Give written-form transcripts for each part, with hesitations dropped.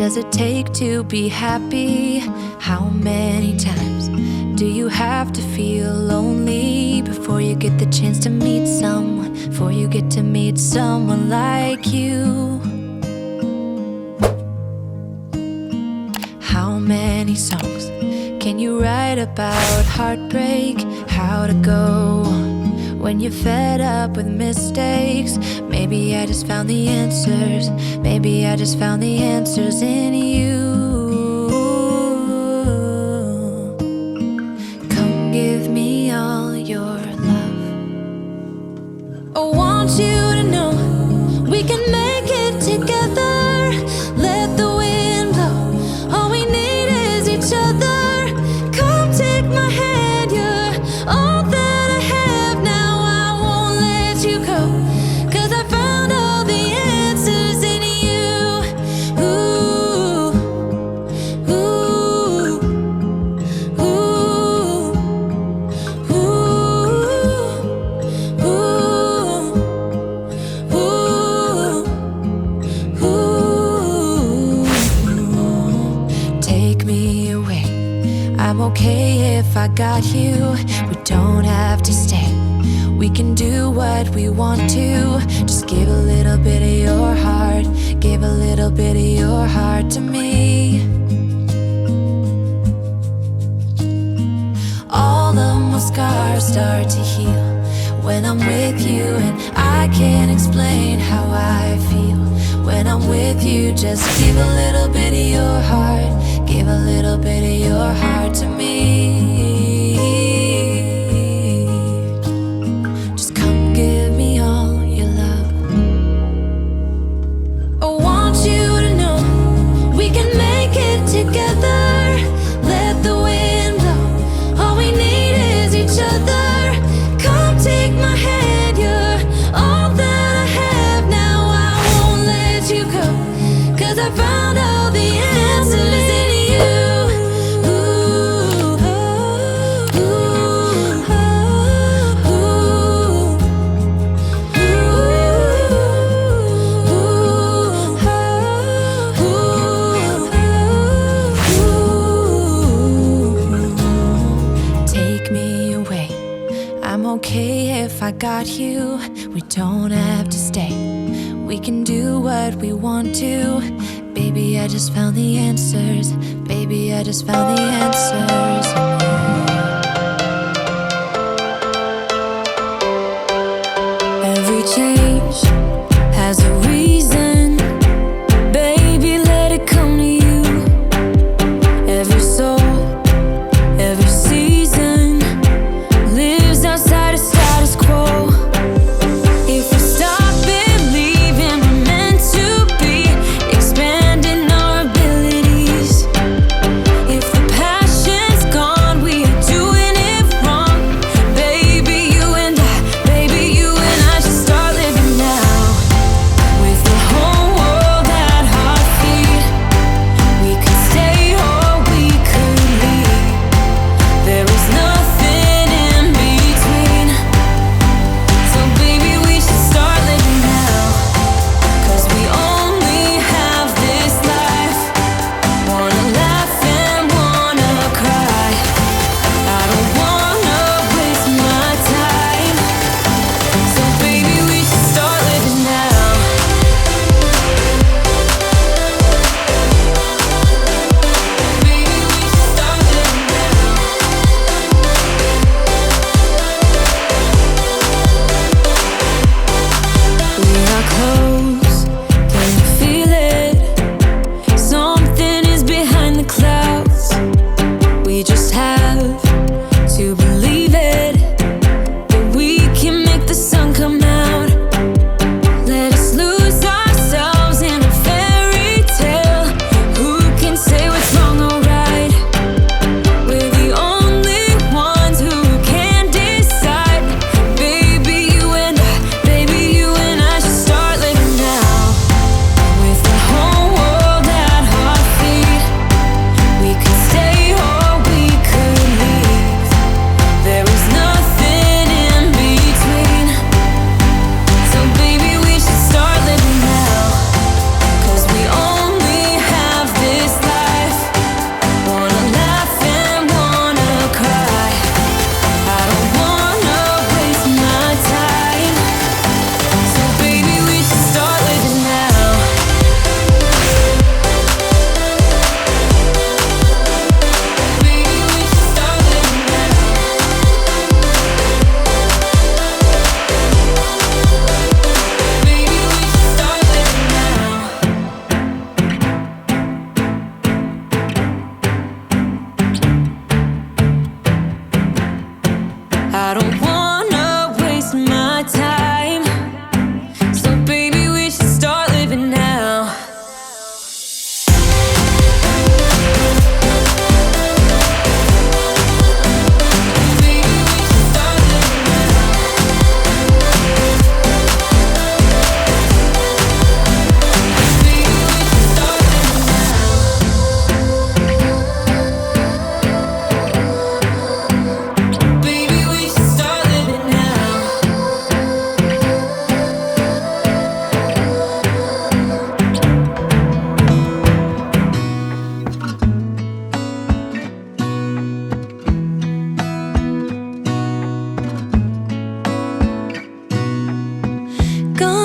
does it take to be happy? How many times do you have to feel lonely before you get the chance to meet someone, before you get to meet someone like you? How many songs can you write about heartbreak? How to go on when you're fed up with mistakes? Maybe I just found the answers. Maybe I just found the answers in you. Come give me all your love. I want you to know we can make it together. Let the wind blow. All we need is each other. Come take my hand, you're all that I have now. I won't let you go, 'cause I found all the answers in you. Ooh, ooh, ooh, ooh, ooh, ooh. Take me away. I'm okay if I got you. We don't have to stay. We can do what we want to. Just give a little bit of your heart. Give a little bit of your heart to me. All of my scars start to heal when I'm with you, and I can't explain how I feel when I'm with you. Just give a little bit of your heart. Give a little bit of your heart to me. Just come give me all your love. I want you to know we can make it together. Let the wind blow. All we need is each other. Come take my hand, you're all that I have now. I won't let you go, 'cause I found all the answers in you. Ooh, ooh, take me away. I'm okay if I got you. We don't have to stay. We can do what we want to. Baby, I just found the answers. Baby, I just found the answers. Every change has a reason. Baby, let it come to you. Every soul, every season lives outside of status quo. If we stop believing we're meant to be, expanding our abilities. If the passion's gone,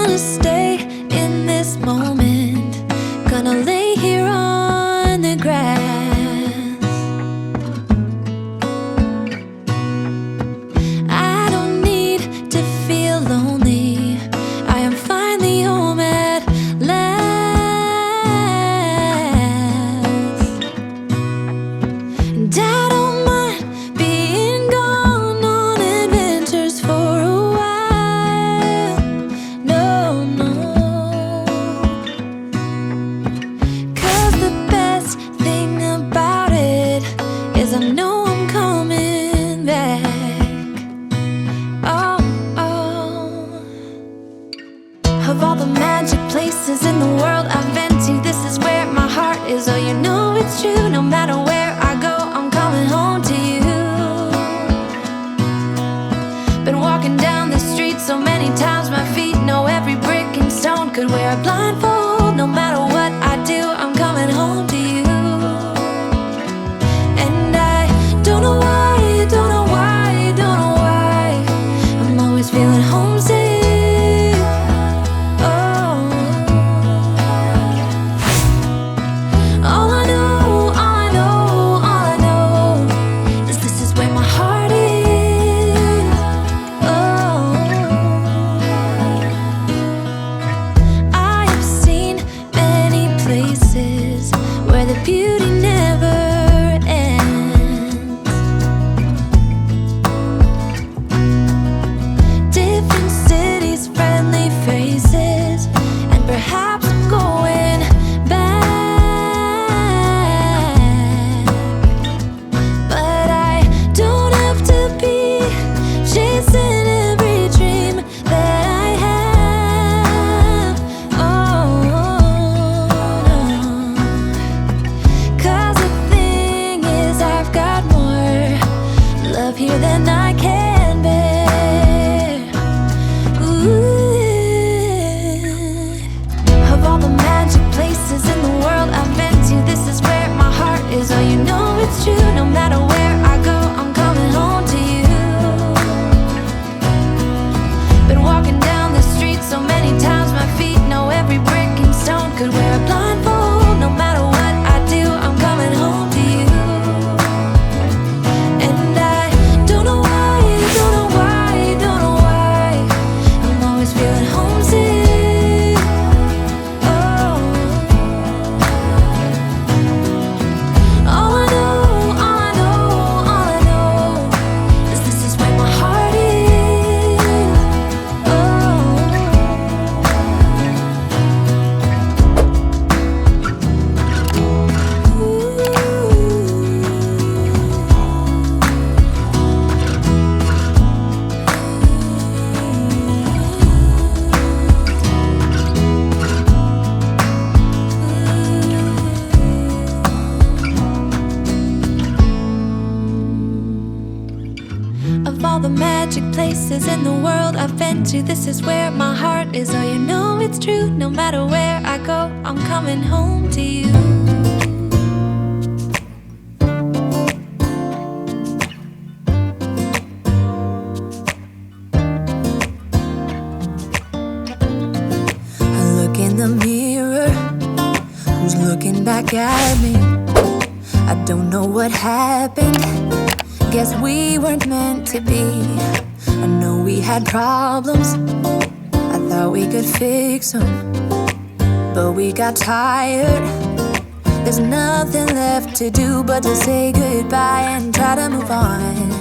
gonna stay in this moment, gonna lay here on the grass. I don't need to feel lonely, I am finally home at last. And I don't mind being gone on adventures for a while. No, no. 'Cause the best thing about it is I know I'm coming back. Oh, oh. Of all the magic places in the world I've been to, this is where my heart is. Oh, you know it's true, no matter where I go, I'm coming home to you. Been walking down the street so many times, my feet know every brick and stone. Could wear a blindfold, no matter what I do, I'm coming home to you. And I don't know why, don't know why, don't know why I'm always feeling homesick. Oh, all I know, all I know, all I know is this is where my heart is. Oh, I have seen many places where the beauty never ends. Different cities, friendly faces, and perhaps I'm going back. But I don't have to be chasing every dream that I have. Oh, no. 'Cause the thing is, I've got more love here than I can bear. Ooh. Of all the magic places in the world I've been to, this is where my heart is. Oh, you know it's true, no matter where I go, I'm coming home to you. Been walking down the street so many times, my feet know every brick and stone. Could wear a blindfold, no matter what I do, I'm coming home to you. And I don't know why, don't know why, don't know why I'm always feeling homesick. Oh, all I know, all I know, all I know is this is where my heart is. Oh, of all the magic places in the world I've been to, this is where my heart is. Oh, you know it's true, no matter where I go, I'm coming home to you. I look in the mirror, who's looking back at me? I don't know what happened, guess we weren't meant to be. I know we had problems, I thought we could fix them, but we got tired. There's nothing left to do but to say goodbye and try to move on.